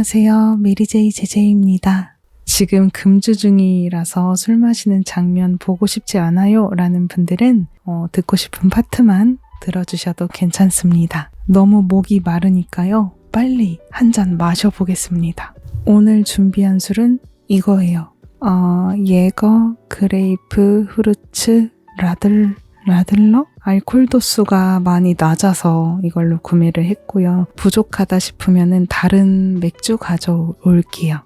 안녕하세요. 메리제이 제제입니다. 지금 금주 중이라서 술 마시는 장면 보고 싶지 않아요 라는 분들은 듣고 싶은 파트만 들어주셔도 괜찮습니다. 너무 목이 마르니까요. 빨리 한 잔 마셔보겠습니다. 오늘 준비한 술은 이거예요. 예거, 그레이프, 후르츠, 라들러? 알코올 도수가 많이 낮아서 이걸로 구매를 했고요. 부족하다 싶으면은 다른 맥주 가져올게요.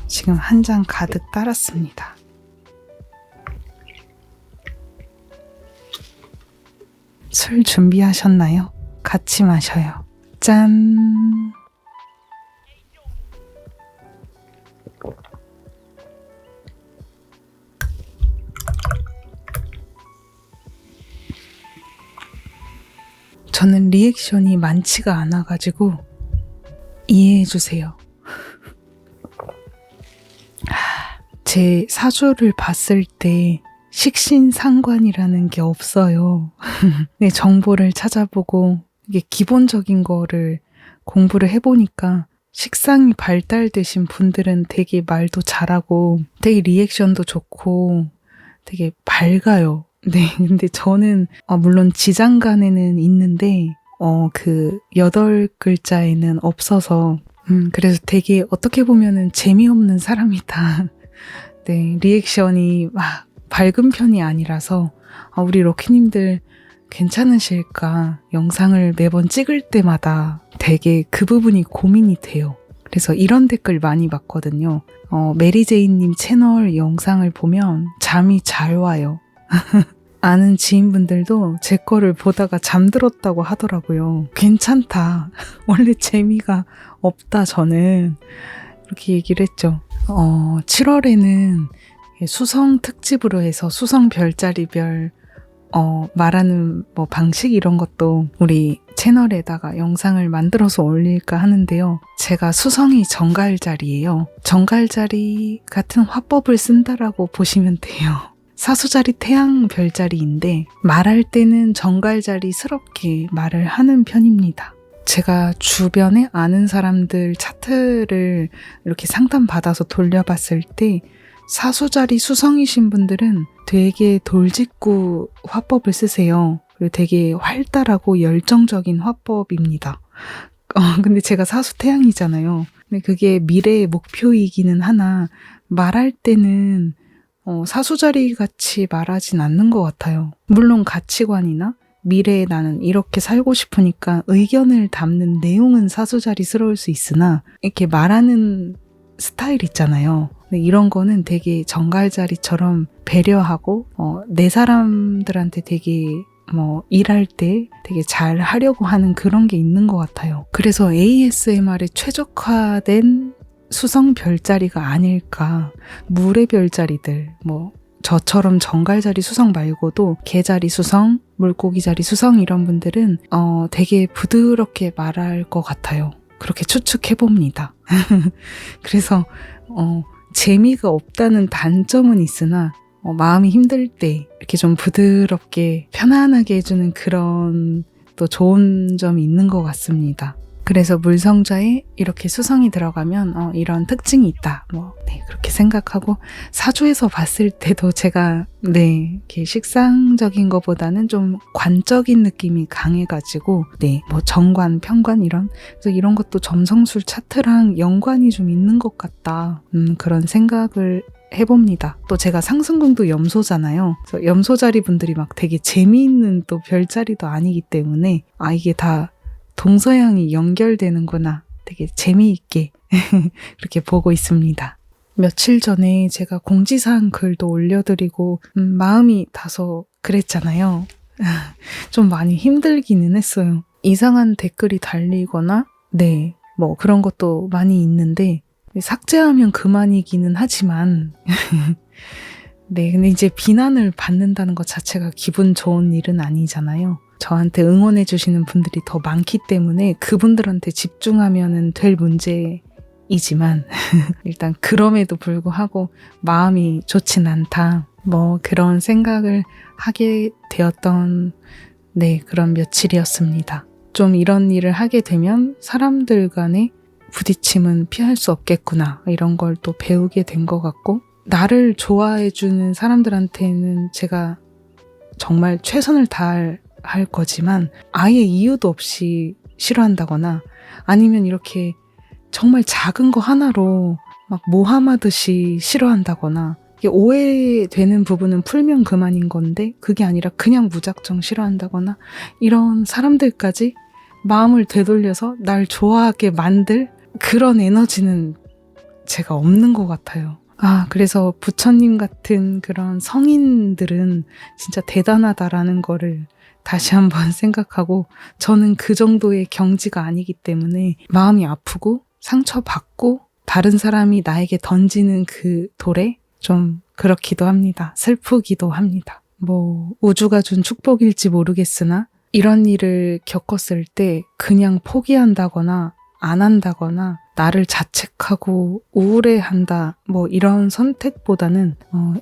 지금 한 잔 가득 따랐습니다. 술 준비하셨나요? 같이 마셔요. 짠! 저는 리액션이 많지가 않아가지고 이해해주세요. 제 사주를 봤을 때 식신상관이라는 게 없어요. 네, 정보를 찾아보고 이게 기본적인 거를 공부를 해보니까 식상이 발달되신 분들은 되게 말도 잘하고 되게 리액션도 좋고 되게 밝아요. 네, 근데 저는 물론 지장간에는 있는데 그 8글자에는 없어서 그래서 되게 어떻게 보면은 재미없는 사람이다. 네, 리액션이 막 밝은 편이 아니라서 우리 럭키님들 괜찮으실까 영상을 매번 찍을 때마다 되게 그 부분이 고민이 돼요. 그래서 이런 댓글 많이 봤거든요. 메리제이님 채널 영상을 보면 잠이 잘 와요. 아는 지인분들도 제 거를 보다가 잠들었다고 하더라고요. 괜찮다. 원래 재미가 없다 저는. 이렇게 얘기를 했죠. 7월에는 수성 특집으로 해서 수성 별자리별 말하는 방식 이런 것도 우리 채널에다가 영상을 만들어서 올릴까 하는데요. 제가 수성이 정갈자리예요. 정갈자리 같은 화법을 쓴다라고 보시면 돼요. 사수자리 태양 별자리인데 말할 때는 정갈자리스럽게 말을 하는 편입니다. 제가 주변에 아는 사람들 차트를 이렇게 상담받아서 돌려봤을 때 사수자리 수성이신 분들은 되게 돌직구 화법을 쓰세요. 그리고 되게 활달하고 열정적인 화법입니다. 근데 제가 사수 태양이잖아요. 근데 그게 미래의 목표이기는 하나 말할 때는 사수자리 같이 말하진 않는 것 같아요. 물론 가치관이나 미래에 나는 이렇게 살고 싶으니까 의견을 담는 내용은 사수자리스러울 수 있으나 이렇게 말하는 스타일 있잖아요. 이런 거는 되게 정갈자리처럼 배려하고 내 사람들한테 되게 일할 때 되게 잘 하려고 하는 그런 게 있는 것 같아요. 그래서 ASMR에 최적화된 수성 별자리가 아닐까. 물의 별자리들 저처럼 정갈자리 수성 말고도 개자리 수성, 물고기자리 수성 이런 분들은 되게 부드럽게 말할 것 같아요. 그렇게 추측해봅니다. 그래서 재미가 없다는 단점은 있으나 마음이 힘들 때 이렇게 좀 부드럽게 편안하게 해주는 그런 또 좋은 점이 있는 것 같습니다. 그래서 물성자에 이렇게 수성이 들어가면 이런 특징이 있다. 네, 그렇게 생각하고 사주에서 봤을 때도 제가 이렇게 식상적인 것보다는 좀 관적인 느낌이 강해가지고 정관, 편관 그래서 이런 것도 점성술 차트랑 연관이 좀 있는 것 같다. 그런 생각을 해봅니다. 또 제가 상승궁도 염소잖아요. 그래서 염소자리 분들이 막 되게 재미있는 또 별자리도 아니기 때문에 이게 다 동서양이 연결되는구나. 되게 재미있게 그렇게 보고 있습니다. 며칠 전에 제가 공지사항 글도 올려드리고 마음이 다소 그랬잖아요. 좀 많이 힘들기는 했어요. 이상한 댓글이 달리거나 그런 것도 많이 있는데 삭제하면 그만이기는 하지만 근데 이제 비난을 받는다는 것 자체가 기분 좋은 일은 아니잖아요. 저한테 응원해 주시는 분들이 더 많기 때문에 그분들한테 집중하면 될 문제인 이지만 일단 그럼에도 불구하고 마음이 좋진 않다. 뭐 그런 생각을 하게 되었던 그런 며칠이었습니다. 좀 이런 일을 하게 되면 사람들 간의 부딪힘은 피할 수 없겠구나 이런 걸 또 배우게 된 것 같고 나를 좋아해주는 사람들한테는 제가 정말 최선을 다할 거지만 아예 이유도 없이 싫어한다거나 아니면 이렇게 정말 작은 거 하나로 막 모함하듯이 싫어한다거나 이게 오해되는 부분은 풀면 그만인 건데 그게 아니라 그냥 무작정 싫어한다거나 이런 사람들까지 마음을 되돌려서 날 좋아하게 만들 그런 에너지는 제가 없는 것 같아요. 그래서 부처님 같은 그런 성인들은 진짜 대단하다라는 거를 다시 한번 생각하고 저는 그 정도의 경지가 아니기 때문에 마음이 아프고 상처받고 다른 사람이 나에게 던지는 그 돌에 좀 그렇기도 합니다. 슬프기도 합니다. 뭐 우주가 준 축복일지 모르겠으나 이런 일을 겪었을 때 그냥 포기한다거나 안 한다거나 나를 자책하고 우울해한다 뭐 이런 선택보다는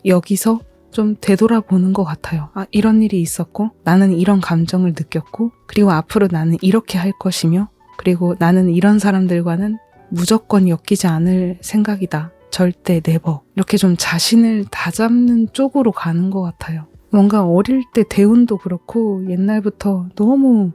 여기서 좀 되돌아보는 것 같아요. 이런 일이 있었고 나는 이런 감정을 느꼈고 그리고 앞으로 나는 이렇게 할 것이며 그리고 나는 이런 사람들과는 무조건 엮이지 않을 생각이다. 절대 네버. 이렇게 좀 자신을 다잡는 쪽으로 가는 것 같아요. 뭔가 어릴 때 대운도 그렇고 옛날부터 너무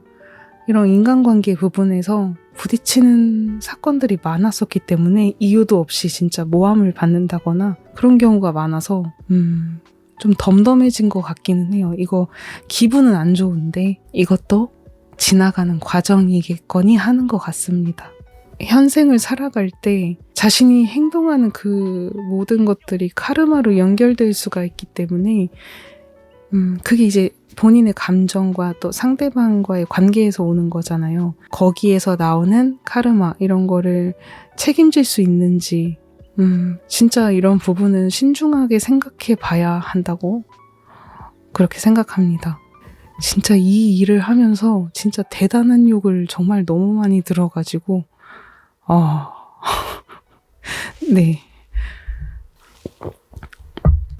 이런 인간관계 부분에서 부딪히는 사건들이 많았었기 때문에 이유도 없이 진짜 모함을 받는다거나 그런 경우가 많아서 좀 덤덤해진 것 같기는 해요. 이거 기분은 안 좋은데 이것도 지나가는 과정이겠거니 하는 것 같습니다. 현생을 살아갈 때 자신이 행동하는 그 모든 것들이 카르마로 연결될 수가 있기 때문에 그게 이제 본인의 감정과 또 상대방과의 관계에서 오는 거잖아요. 거기에서 나오는 카르마 이런 거를 책임질 수 있는지 진짜 이런 부분은 신중하게 생각해 봐야 한다고 그렇게 생각합니다. 진짜 이 일을 하면서 진짜 대단한 욕을 정말 너무 많이 들어가지고 네.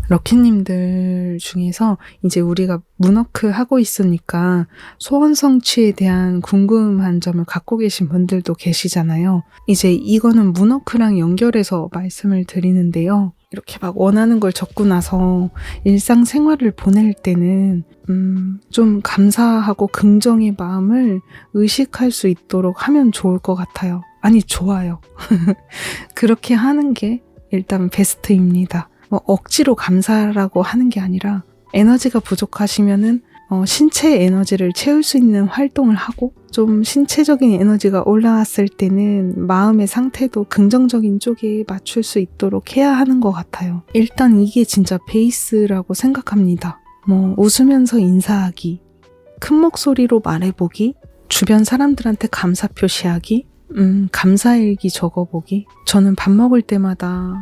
럭키님들 중에서 이제 우리가 문워크 하고 있으니까 소원 성취에 대한 궁금한 점을 갖고 계신 분들도 계시잖아요. 이제 이거는 문워크랑 연결해서 말씀을 드리는데요. 이렇게 막 원하는 걸 적고 나서 일상생활을 보낼 때는 좀 감사하고 긍정의 마음을 의식할 수 있도록 하면 좋을 것 같아요. 아니, 좋아요. 그렇게 하는 게 일단 베스트입니다. 뭐 억지로 감사라고 하는 게 아니라 에너지가 부족하시면은 신체 에너지를 채울 수 있는 활동을 하고 좀 신체적인 에너지가 올라왔을 때는 마음의 상태도 긍정적인 쪽에 맞출 수 있도록 해야 하는 것 같아요. 일단 이게 진짜 베이스라고 생각합니다. 뭐 웃으면서 인사하기, 큰 목소리로 말해보기, 주변 사람들한테 감사 표시하기, 감사일기 적어보기. 저는 밥 먹을 때마다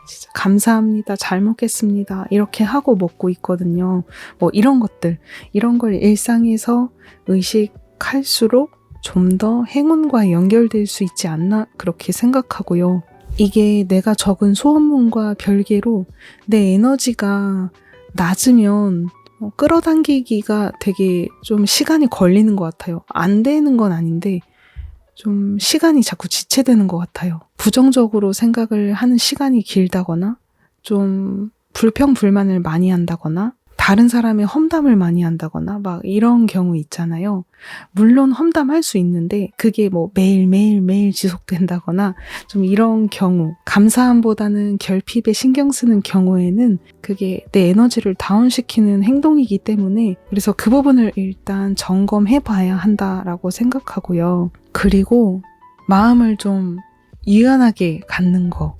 진짜 감사합니다. 잘 먹겠습니다. 이렇게 하고 먹고 있거든요. 뭐 이런 것들, 이런 걸 일상에서 의식할수록 좀 더 행운과 연결될 수 있지 않나 그렇게 생각하고요. 이게 내가 적은 소원문과 별개로 내 에너지가 낮으면 끌어당기기가 되게 좀 시간이 걸리는 것 같아요. 안 되는 건 아닌데 좀 시간이 자꾸 지체되는 것 같아요. 부정적으로 생각을 하는 시간이 길다거나 좀 불평불만을 많이 한다거나 다른 사람의 험담을 많이 한다거나 막 이런 경우 있잖아요. 물론 험담할 수 있는데 그게 뭐 매일 지속된다거나 좀 이런 경우, 감사함보다는 결핍에 신경 쓰는 경우에는 그게 내 에너지를 다운시키는 행동이기 때문에 그래서 그 부분을 일단 점검해 봐야 한다라고 생각하고요. 그리고 마음을 좀 유연하게 갖는 거.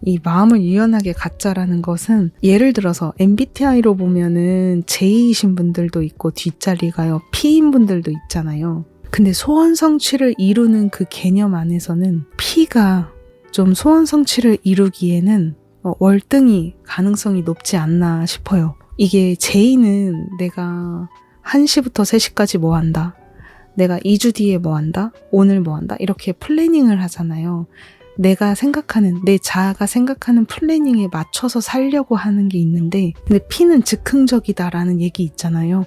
이 마음을 유연하게 갖자라는 것은 예를 들어서 MBTI로 보면은 J이신 분들도 있고 뒷자리가요 P인 분들도 있잖아요. 근데 소원 성취를 이루는 그 개념 안에서는 P가 좀 소원 성취를 이루기에는 월등히 가능성이 높지 않나 싶어요. 이게 J는 내가 1시부터 3시까지 뭐 한다, 내가 2주 뒤에 뭐 한다, 오늘 뭐 한다 이렇게 플래닝을 하잖아요. 내가 생각하는, 내 자아가 생각하는 플래닝에 맞춰서 살려고 하는 게 있는데, 근데 P는 즉흥적이다라는 얘기 있잖아요.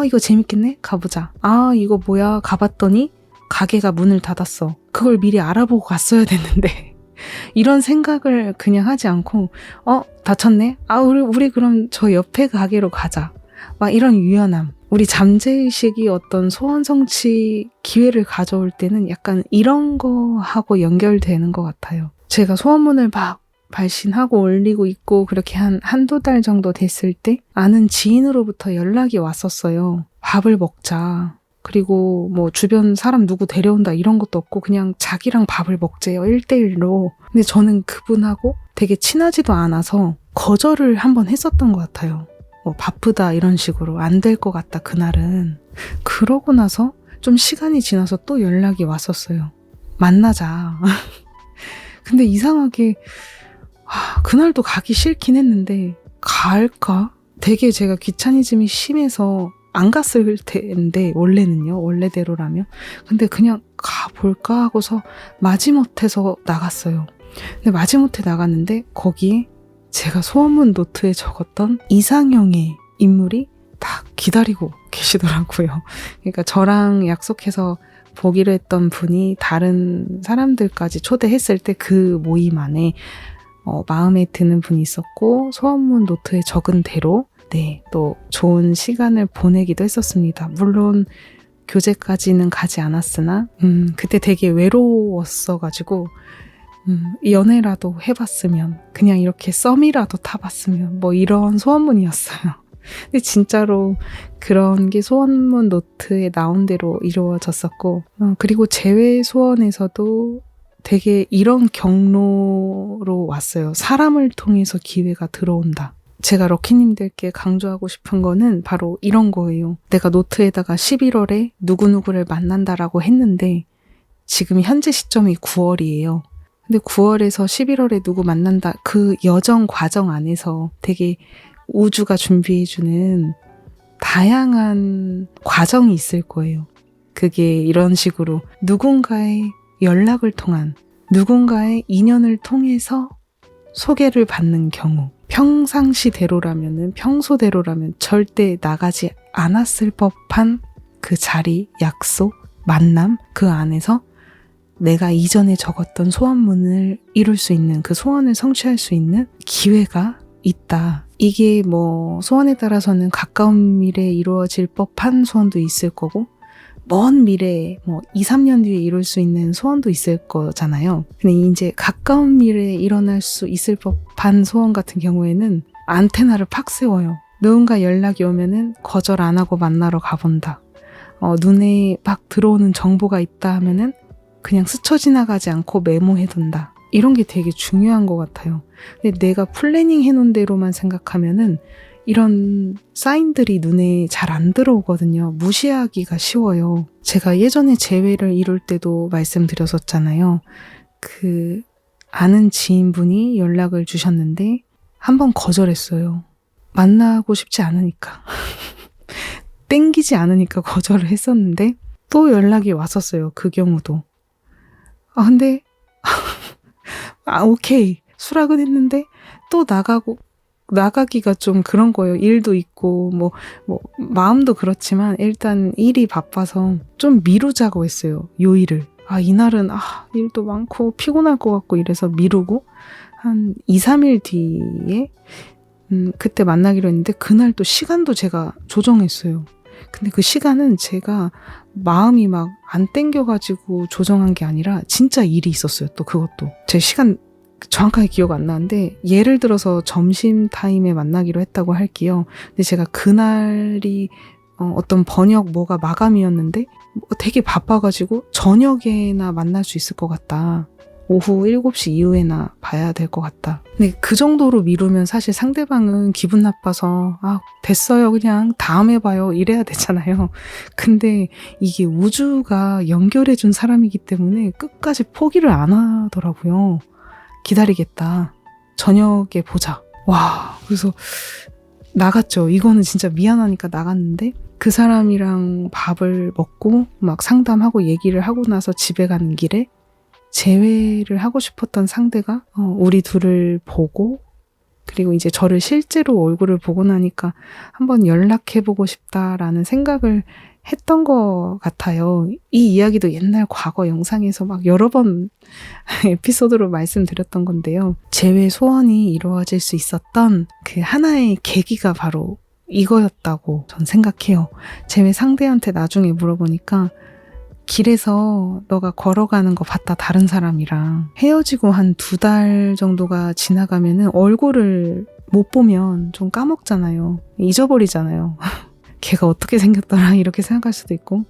이거 재밌겠네? 가보자. 이거 뭐야? 가봤더니 가게가 문을 닫았어. 그걸 미리 알아보고 갔어야 됐는데. 이런 생각을 그냥 하지 않고, 닫혔네? 우리 그럼 저 옆에 가게로 가자. 막 이런 유연함. 우리 잠재의식이 어떤 소원 성취 기회를 가져올 때는 약간 이런 거하고 연결되는 것 같아요. 제가 소원문을 막 발신하고 올리고 있고 그렇게 한두 달 정도 됐을 때 아는 지인으로부터 연락이 왔었어요. 밥을 먹자. 그리고 뭐 주변 사람 누구 데려온다 이런 것도 없고 그냥 자기랑 밥을 먹재요. 1대1로. 근데 저는 그분하고 되게 친하지도 않아서 거절을 한번 했었던 것 같아요. 바쁘다 이런 식으로 안 될 것 같다 그날은. 그러고 나서 좀 시간이 지나서 또 연락이 왔었어요. 만나자. 근데 이상하게 그날도 가기 싫긴 했는데 갈까? 되게 제가 귀차니즘이 심해서 안 갔을 텐데 원래대로라면. 근데 그냥 가볼까 하고서 마지못해서 나갔어요. 근데 마지못해 나갔는데 거기에 제가 소원문 노트에 적었던 이상형의 인물이 딱 기다리고 계시더라고요. 그러니까 저랑 약속해서 보기로 했던 분이 다른 사람들까지 초대했을 때 그 모임 안에 마음에 드는 분이 있었고 소원문 노트에 적은 대로 또 좋은 시간을 보내기도 했었습니다. 물론 교제까지는 가지 않았으나 그때 되게 외로웠어가지고 연애라도 해봤으면, 그냥 이렇게 썸이라도 타봤으면, 뭐 이런 소원문이었어요. 근데 진짜로 그런 게 소원문 노트에 나온 대로 이루어졌었고, 그리고 재회 소원에서도 되게 이런 경로로 왔어요. 사람을 통해서 기회가 들어온다. 제가 럭키님들께 강조하고 싶은 거는 바로 이런 거예요. 내가 노트에다가 11월에 누구누구를 만난다라고 했는데 지금 현재 시점이 9월이에요. 근데 9월에서 11월에 누구 만난다, 그 여정 과정 안에서 되게 우주가 준비해주는 다양한 과정이 있을 거예요. 그게 이런 식으로 누군가의 연락을 통한, 누군가의 인연을 통해서 소개를 받는 경우, 평상시대로라면 절대 나가지 않았을 법한 그 자리, 약속, 만남, 그 안에서 내가 이전에 적었던 소원문을 이룰 수 있는, 그 소원을 성취할 수 있는 기회가 있다. 이게 뭐 소원에 따라서는 가까운 미래에 이루어질 법한 소원도 있을 거고 먼 미래에 뭐 2, 3년 뒤에 이룰 수 있는 소원도 있을 거잖아요. 근데 이제 가까운 미래에 일어날 수 있을 법한 소원 같은 경우에는 안테나를 팍 세워요. 누군가 연락이 오면은 거절 안 하고 만나러 가본다. 눈에 막 들어오는 정보가 있다 하면은 그냥 스쳐 지나가지 않고 메모해둔다. 이런 게 되게 중요한 것 같아요. 근데 내가 플래닝 해놓은 대로만 생각하면은 이런 사인들이 눈에 잘 안 들어오거든요. 무시하기가 쉬워요. 제가 예전에 재회를 이룰 때도 말씀드렸었잖아요. 그 아는 지인분이 연락을 주셨는데 한번 거절했어요. 만나고 싶지 않으니까. 땡기지 않으니까 거절을 했었는데 또 연락이 왔었어요. 그 경우도. 근데 오케이. 수락은 했는데 또 나가기가 좀 그런 거예요. 일도 있고 뭐 마음도 그렇지만 일단 일이 바빠서 좀 미루자고 했어요. 요일을. 이날은 일도 많고 피곤할 것 같고 이래서 미루고 한 2, 3일 뒤에 그때 만나기로 했는데 그날 또 시간도 제가 조정했어요. 근데 그 시간은 제가 마음이 막 안 땡겨가지고 조정한 게 아니라 진짜 일이 있었어요. 또 그것도. 제 시간 정확하게 기억 안 나는데 예를 들어서 점심타임에 만나기로 했다고 할게요. 근데 제가 그날이 어떤 번역 뭐가 마감이었는데 되게 바빠가지고 저녁에나 만날 수 있을 것 같다. 오후 7시 이후에나 봐야 될 것 같다. 근데 그 정도로 미루면 사실 상대방은 기분 나빠서 됐어요. 그냥 다음에 봐요. 이래야 되잖아요. 근데 이게 우주가 연결해준 사람이기 때문에 끝까지 포기를 안 하더라고요. 기다리겠다. 저녁에 보자. 그래서 나갔죠. 이거는 진짜 미안하니까 나갔는데 그 사람이랑 밥을 먹고 막 상담하고 얘기를 하고 나서 집에 가는 길에 재회를 하고 싶었던 상대가 우리 둘을 보고 그리고 이제 저를 실제로 얼굴을 보고 나니까 한번 연락해보고 싶다라는 생각을 했던 것 같아요. 이 이야기도 옛날 과거 영상에서 막 여러 번 에피소드로 말씀드렸던 건데요. 재회 소원이 이루어질 수 있었던 그 하나의 계기가 바로 이거였다고 전 생각해요. 재회 상대한테 나중에 물어보니까 길에서 너가 걸어가는 거 봤다 다른 사람이랑 헤어지고 한 2달 정도가 지나가면은 얼굴을 못 보면 좀 까먹잖아요. 잊어버리잖아요. 걔가 어떻게 생겼더라 이렇게 생각할 수도 있고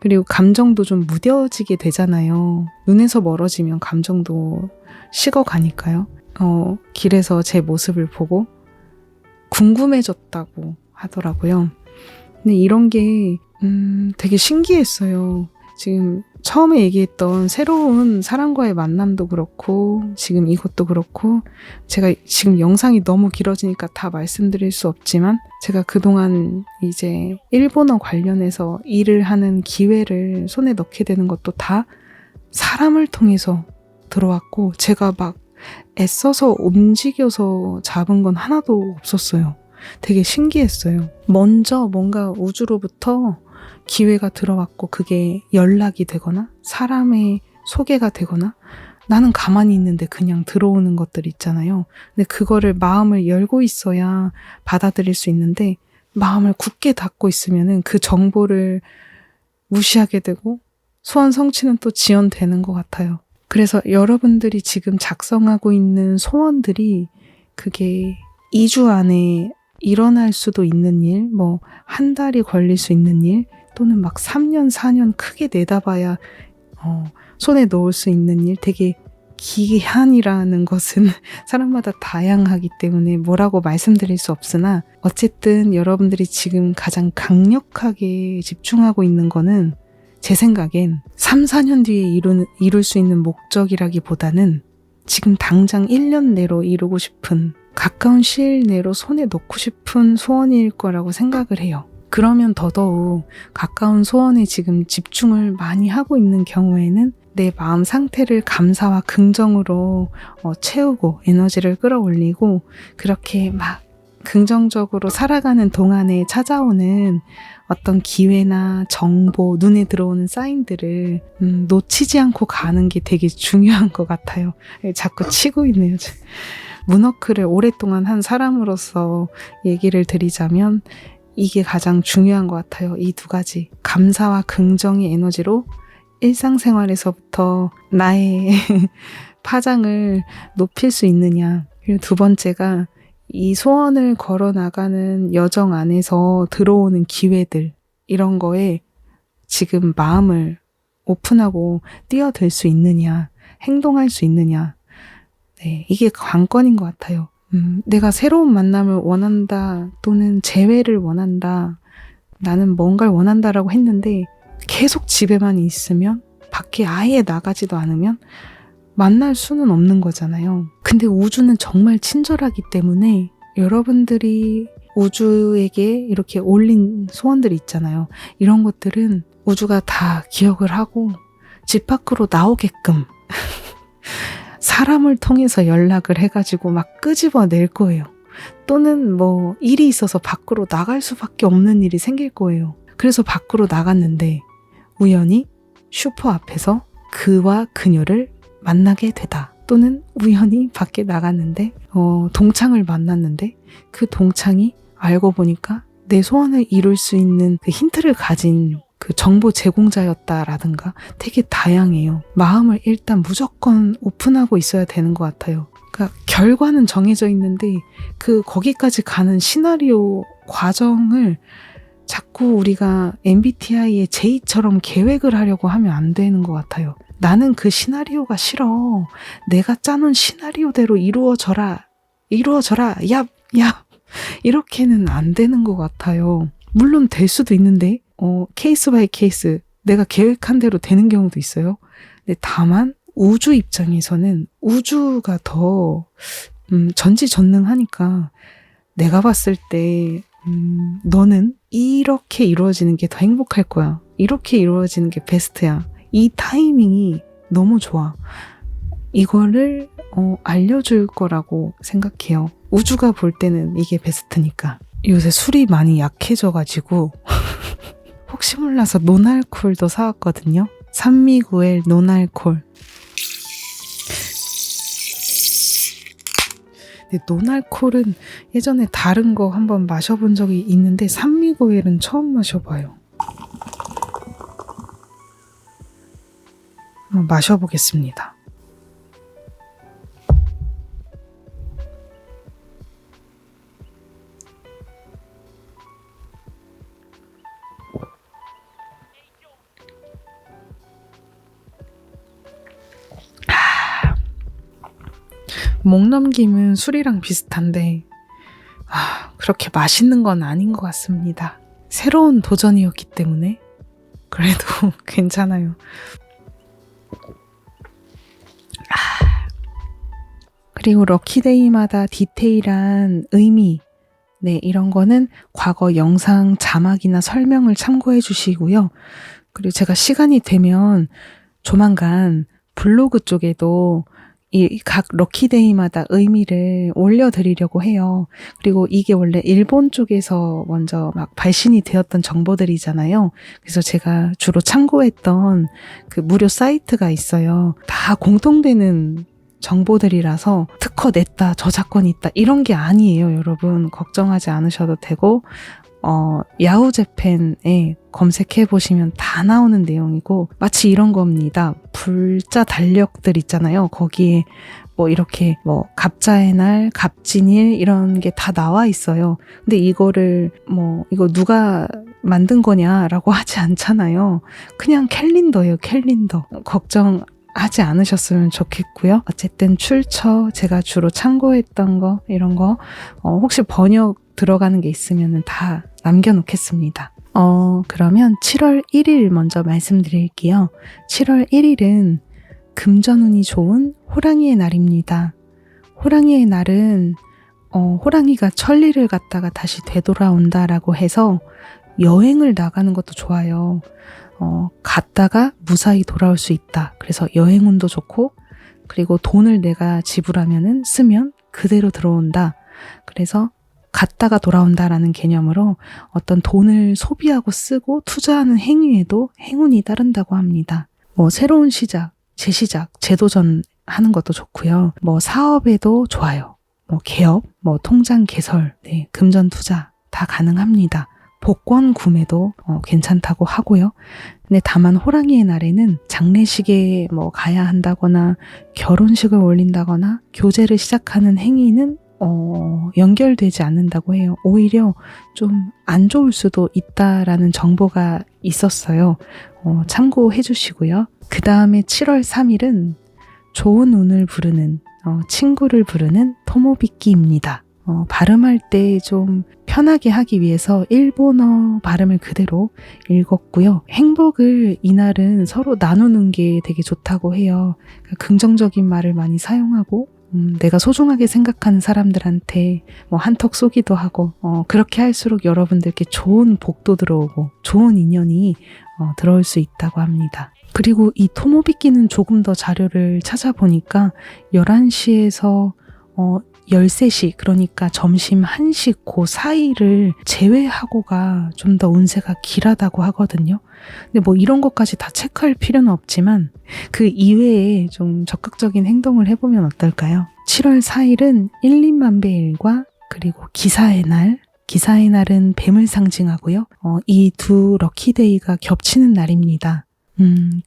그리고 감정도 좀 무뎌지게 되잖아요. 눈에서 멀어지면 감정도 식어가니까요. 길에서 제 모습을 보고 궁금해졌다고 하더라고요. 근데 이런 게 되게 신기했어요. 지금 처음에 얘기했던 새로운 사람과의 만남도 그렇고 지금 이것도 그렇고 제가 지금 영상이 너무 길어지니까 다 말씀드릴 수 없지만 제가 그동안 이제 일본어 관련해서 일을 하는 기회를 손에 넣게 되는 것도 다 사람을 통해서 들어왔고 제가 막 애써서 움직여서 잡은 건 하나도 없었어요. 되게 신기했어요. 먼저 뭔가 우주로부터 기회가 들어왔고 그게 연락이 되거나 사람의 소개가 되거나 나는 가만히 있는데 그냥 들어오는 것들 있잖아요. 근데 그거를 마음을 열고 있어야 받아들일 수 있는데 마음을 굳게 닫고 있으면은 그 정보를 무시하게 되고 소원 성취는 또 지연되는 것 같아요. 그래서 여러분들이 지금 작성하고 있는 소원들이 그게 2주 안에 일어날 수도 있는 일, 뭐 한 달이 걸릴 수 있는 일, 또는 막 3년, 4년 크게 내다봐야 손에 넣을 수 있는 일, 되게 기한이라는 것은 사람마다 다양하기 때문에 뭐라고 말씀드릴 수 없으나 어쨌든 여러분들이 지금 가장 강력하게 집중하고 있는 거는 제 생각엔 3, 4년 뒤에 이룰 수 있는 목적이라기보다는 지금 당장 1년 내로 이루고 싶은 가까운 시일 내로 손에 넣고 싶은 소원일 거라고 생각을 해요. 그러면 더더욱 가까운 소원에 지금 집중을 많이 하고 있는 경우에는 내 마음 상태를 감사와 긍정으로 채우고 에너지를 끌어올리고 그렇게 막 긍정적으로 살아가는 동안에 찾아오는 어떤 기회나 정보, 눈에 들어오는 사인들을 놓치지 않고 가는 게 되게 중요한 것 같아요. 자꾸 치고 있네요. 문워크를 오랫동안 한 사람으로서 얘기를 드리자면 이게 가장 중요한 것 같아요. 이 2가지. 감사와 긍정의 에너지로 일상생활에서부터 나의 파장을 높일 수 있느냐. 그리고 2번째가 이 소원을 걸어 나가는 여정 안에서 들어오는 기회들, 이런 거에 지금 마음을 오픈하고 뛰어들 수 있느냐, 행동할 수 있느냐. 네, 이게 관건인 것 같아요. 내가 새로운 만남을 원한다 또는 재회를 원한다, 나는 뭔가를 원한다라고 했는데 계속 집에만 있으면, 밖에 아예 나가지도 않으면 만날 수는 없는 거잖아요. 근데 우주는 정말 친절하기 때문에 여러분들이 우주에게 이렇게 올린 소원들이 있잖아요. 이런 것들은 우주가 다 기억을 하고 집 밖으로 나오게끔 사람을 통해서 연락을 해가지고 막 끄집어낼 거예요. 또는 뭐 일이 있어서 밖으로 나갈 수밖에 없는 일이 생길 거예요. 그래서 밖으로 나갔는데 우연히 슈퍼 앞에서 그와 그녀를 만나게 되다. 또는 우연히 밖에 나갔는데 동창을 만났는데 그 동창이 알고 보니까 내 소원을 이룰 수 있는 그 힌트를 가진 그 정보 제공자였다라든가 되게 다양해요. 마음을 일단 무조건 오픈하고 있어야 되는 것 같아요. 그러니까 결과는 정해져 있는데 거기까지 가는 시나리오 과정을 자꾸 우리가 MBTI의 J처럼 계획을 하려고 하면 안 되는 것 같아요. 나는 그 시나리오가 싫어. 내가 짜놓은 시나리오대로 이루어져라. 야. 이렇게는 안 되는 것 같아요. 물론 될 수도 있는데 케이스 바이 케이스 내가 계획한 대로 되는 경우도 있어요. 근데 다만 우주 입장에서는 우주가 더 전지전능하니까 내가 봤을 때 너는 이렇게 이루어지는 게 더 행복할 거야. 이렇게 이루어지는 게 베스트야. 이 타이밍이 너무 좋아. 이거를 알려줄 거라고 생각해요. 우주가 볼 때는 이게 베스트니까. 요새 술이 많이 약해져가지고 혹시 몰라서 노날콜도 사왔거든요. 산미구엘 노날콜. 근데 노날콜은 예전에 다른 거 한번 마셔본 적이 있는데 산미구엘은 처음 마셔봐요. 마셔보겠습니다. 목 넘김은 술이랑 비슷한데 그렇게 맛있는 건 아닌 것 같습니다. 새로운 도전이었기 때문에 그래도 괜찮아요. 그리고 럭키데이마다 디테일한 의미, 네, 이런 거는 과거 영상 자막이나 설명을 참고해 주시고요. 그리고 제가 시간이 되면 조만간 블로그 쪽에도 이 각 럭키데이마다 의미를 올려드리려고 해요. 그리고 이게 원래 일본 쪽에서 먼저 막 발신이 되었던 정보들이잖아요. 그래서 제가 주로 참고했던 그 무료 사이트가 있어요. 다 공통되는 정보들이라서 특허 냈다, 저작권 있다 이런 게 아니에요. 여러분 걱정하지 않으셔도 되고 야후재팬에 검색해보시면 다 나오는 내용이고 마치 이런 겁니다. 불자 달력들 있잖아요. 거기에 뭐 이렇게 뭐 갑자의 날, 갑진일 이런 게 다 나와 있어요. 근데 이거를 뭐 이거 누가 만든 거냐라고 하지 않잖아요. 그냥 캘린더예요. 캘린더. 걱정하지 않으셨으면 좋겠고요. 어쨌든 출처 제가 주로 참고했던 거 이런 거 혹시 번역 들어가는 게 있으면 다 남겨놓겠습니다. 그러면 7월 1일 먼저 말씀드릴게요. 7월 1일은 금전운이 좋은 호랑이의 날입니다. 호랑이의 날은 호랑이가 천리를 갔다가 다시 되돌아온다라고 해서 여행을 나가는 것도 좋아요. 갔다가 무사히 돌아올 수 있다. 그래서 여행운도 좋고 그리고 돈을 내가 지불하면은 쓰면 그대로 들어온다. 그래서 갔다가 돌아온다라는 개념으로 어떤 돈을 소비하고 쓰고 투자하는 행위에도 행운이 따른다고 합니다. 뭐 새로운 시작, 재시작, 재도전 하는 것도 좋고요. 뭐 사업에도 좋아요. 뭐 개업, 뭐 통장 개설, 네, 금전 투자 다 가능합니다. 복권 구매도 괜찮다고 하고요. 근데 다만 호랑이의 날에는 장례식에 뭐 가야 한다거나 결혼식을 올린다거나 교제를 시작하는 행위는 연결되지 않는다고 해요. 오히려 좀 안 좋을 수도 있다라는 정보가 있었어요. 참고해 주시고요. 그 다음에 7월 3일은 좋은 운을 부르는 친구를 부르는 토모비키입니다. 발음할 때 좀 편하게 하기 위해서 일본어 발음을 그대로 읽었고요. 행복을 이날은 서로 나누는 게 되게 좋다고 해요. 그러니까 긍정적인 말을 많이 사용하고 내가 소중하게 생각하는 사람들한테 뭐 한턱 쏘기도 하고 그렇게 할수록 여러분들께 좋은 복도 들어오고 좋은 인연이 들어올 수 있다고 합니다. 그리고 이 토모비키는 조금 더 자료를 찾아보니까 11시에서 13시 그러니까 점심 1시 그 사이를 제외하고가 좀 더 운세가 길하다고 하거든요. 근데 뭐 이런 것까지 다 체크할 필요는 없지만 그 이외에 좀 적극적인 행동을 해보면 어떨까요? 7월 4일은 1인만배일과 그리고 기사의 날은 뱀을 상징하고요. 이 두 럭키데이가 겹치는 날입니다.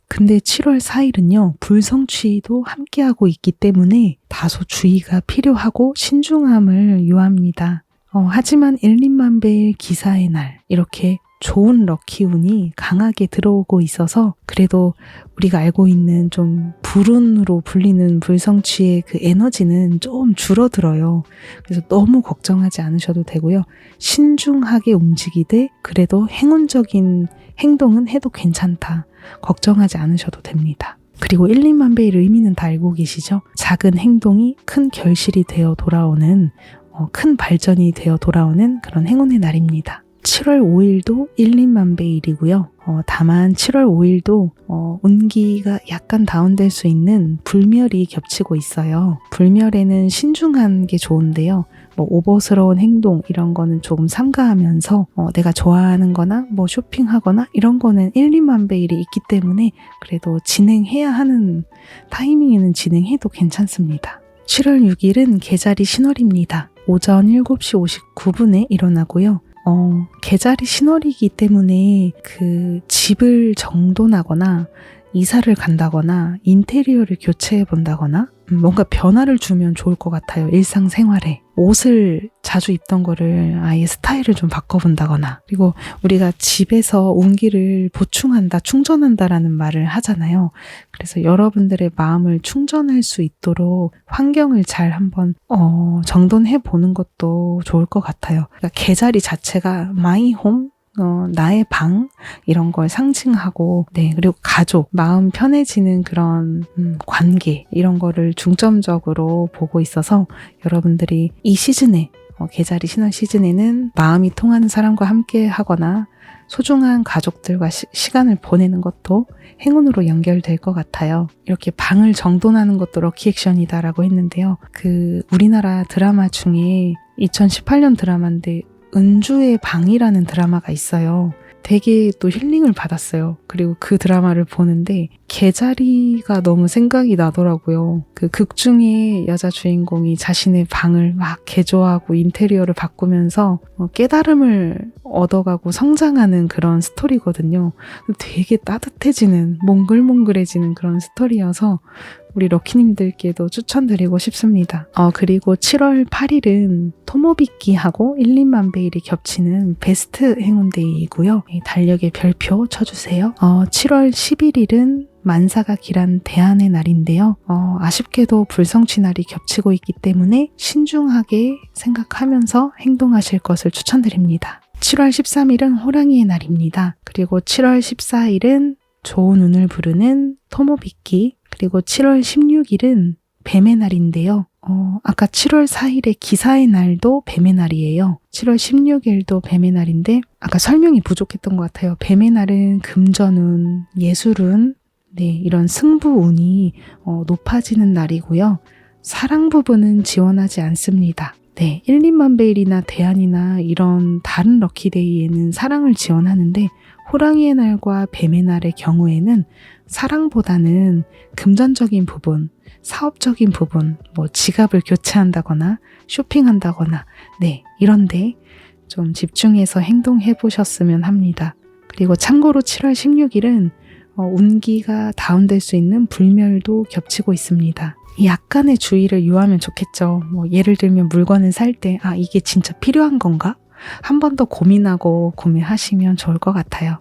근데 7월 4일은요, 불성취도 함께하고 있기 때문에 다소 주의가 필요하고 신중함을 요합니다. 하지만 1인만배일 기사의 날, 이렇게 좋은 럭키운이 강하게 들어오고 있어서 그래도 우리가 알고 있는 좀 불운으로 불리는 불성취의 그 에너지는 좀 줄어들어요. 그래서 너무 걱정하지 않으셔도 되고요. 신중하게 움직이되 그래도 행운적인 행동은 해도 괜찮다. 걱정하지 않으셔도 됩니다. 그리고 1인만배의 의미는 다 알고 계시죠? 작은 행동이 큰 결실이 되어 돌아오는 큰 발전이 되어 돌아오는 그런 행운의 날입니다. 7월 5일도 1,2만배일이고요. 다만 7월 5일도 운기가 약간 다운될 수 있는 불멸이 겹치고 있어요. 불멸에는 신중한 게 좋은데요. 오버스러운 행동 이런 거는 조금 삼가하면서 내가 좋아하는 거나 쇼핑하거나 이런 거는 1,2만배일이 있기 때문에 그래도 진행해야 하는 타이밍에는 진행해도 괜찮습니다. 7월 6일은 개자리 신월입니다. 오전 7시 59분에 일어나고요. 개자리 신월이기 때문에 집을 정돈하거나 이사를 간다거나 인테리어를 교체해 본다거나 뭔가 변화를 주면 좋을 것 같아요. 일상생활에. 옷을 자주 입던 거를 아예 스타일을 좀 바꿔본다거나 그리고 우리가 집에서 운기를 보충한다, 충전한다라는 말을 하잖아요. 그래서 여러분들의 마음을 충전할 수 있도록 환경을 잘 한번 정돈해 보는 것도 좋을 것 같아요. 그러니까 개자리 자체가 마이 홈, 나의 방 이런 걸 상징하고 그리고 가족, 마음 편해지는 그런 관계 이런 거를 중점적으로 보고 있어서 여러분들이 이 시즌에 개자리 신월 시즌에는 마음이 통하는 사람과 함께 하거나 소중한 가족들과 시간을 보내는 것도 행운으로 연결될 것 같아요. 이렇게 방을 정돈하는 것도 럭키액션이다라고 했는데요. 우리나라 드라마 중에 2018년 드라마인데 은주의 방이라는 드라마가 있어요. 되게 또 힐링을 받았어요. 그리고 그 드라마를 보는데 개자리가 너무 생각이 나더라고요. 극 중에 여자 주인공이 자신의 방을 막 개조하고 인테리어를 바꾸면서 깨달음을 얻어가고 성장하는 그런 스토리거든요. 되게 따뜻해지는, 몽글몽글해지는 그런 스토리여서 우리 럭키님들께도 추천드리고 싶습니다. 그리고 7월 8일은 토모비끼하고 1,2만배일이 겹치는 베스트 행운데이이고요. 달력에 별표 쳐주세요. 7월 11일은 만사가 길한 대안의 날인데요. 아쉽게도 불성취 날이 겹치고 있기 때문에 신중하게 생각하면서 행동하실 것을 추천드립니다. 7월 13일은 호랑이의 날입니다. 그리고 7월 14일은 좋은 운을 부르는 토모비끼, 그리고 7월 16일은 뱀의 날인데요. 아까 7월 4일에 기사의 날도 뱀의 날이에요. 7월 16일도 뱀의 날인데 아까 설명이 부족했던 것 같아요. 뱀의 날은 금전운, 예술운, 이런 승부운이 높아지는 날이고요. 사랑 부분은 지원하지 않습니다. 1,2만배일이나 대안이나 이런 다른 럭키데이에는 사랑을 지원하는데 호랑이의 날과 뱀의 날의 경우에는 사랑보다는 금전적인 부분, 사업적인 부분, 지갑을 교체한다거나 쇼핑한다거나 이런데 좀 집중해서 행동해 보셨으면 합니다. 그리고 참고로 7월 16일은 운기가 다운될 수 있는 불멸도 겹치고 있습니다. 약간의 주의를 유하면 좋겠죠. 예를 들면 물건을 살 때 이게 진짜 필요한 건가? 한 번 더 고민하고 구매하시면 좋을 것 같아요.